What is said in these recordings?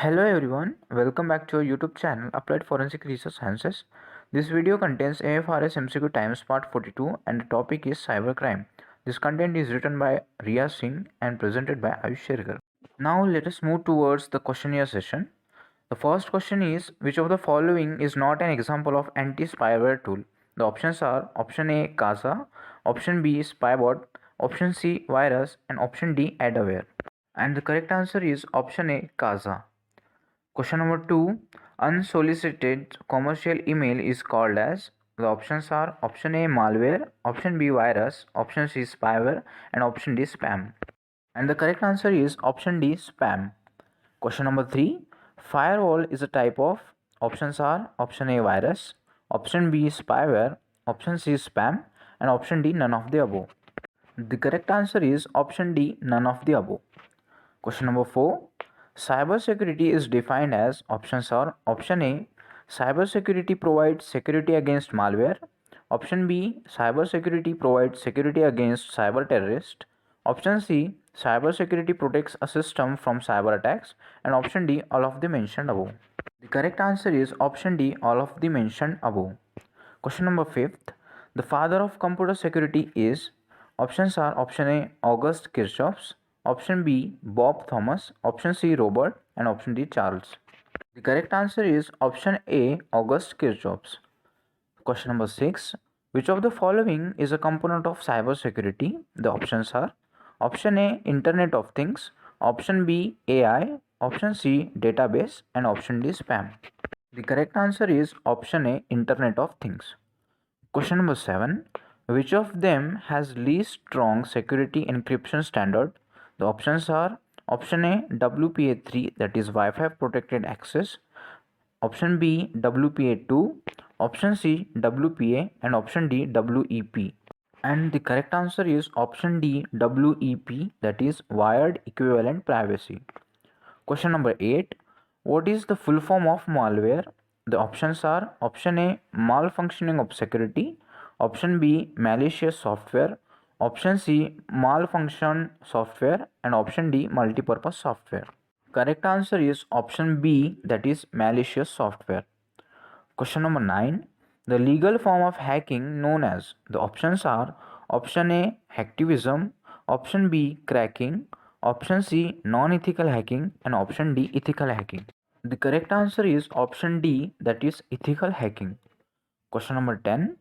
Hello everyone, welcome back to our YouTube channel Applied Forensic Research Sciences. This video contains AFRS MCQ Times Part 42 and the topic is cybercrime. This content is written by Riya Singh and presented by Ayush Shergar. Now let us move towards the questionnaire session. The first question is, which of the following is not an example of anti-spyware tool? The options are option A Kazaa, option B Spybot, option C virus and option D adware. And the correct answer is option A Kazaa. Question number 2. Unsolicited commercial email is called as. The options are option A malware, option B virus, option C spyware and option D spam. And the correct answer is option D spam. Question number 3. Firewall is a type of. Options are option A virus, option B spyware, option C spam and option D none of the above. The correct answer is option D none of the above. Question number 4. Cybersecurity is defined as. Options are option A cybersecurity provides security against malware, option B cybersecurity provides security against cyber terrorists, option C cybersecurity protects a system from cyber attacks and option D all of the mentioned above. The correct answer is option D all of the mentioned above. Question number 5. The father of computer security is. Options are option A August Kerckhoffs, option B Bob Thomas, option C Robert and option D Charles. The correct answer is option A August Kerckhoffs. Question number 6. Which of the following is a component of cybersecurity? The options are option A Internet of Things, option B AI, option C database and option D spam. The correct answer is option A Internet of Things. Question number 7. Which of them has least strong security encryption standard? The options are option A WPA3, that is Wi-Fi protected access, option B WPA2, option C WPA and option D WEP. And the correct answer is option D WEP, that is wired equivalent privacy. Question number 8. What is the full form of malware? The options are option A malfunctioning of security, option B malicious software, option C malfunctioned software and option D multipurpose software. Correct answer is option B, that is malicious software. Question number 9. The legal form of hacking known as. The options are option A Hactivism, option B cracking, option C non-ethical hacking and option D ethical hacking. The correct answer is option D, that is ethical hacking. Question number 10.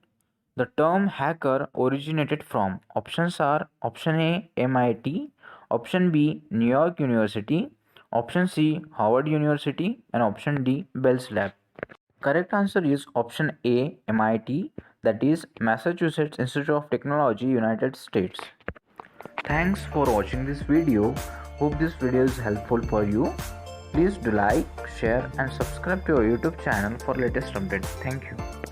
The term hacker originated from. Options are option A MIT, option B New York University, option C Harvard University and option D Bell's Lab. Correct answer is option A MIT, that is Massachusetts Institute of Technology, United States. Thanks for watching this video. Hope this video is helpful for you. Please do like, share and subscribe to our YouTube channel for latest updates. Thank you.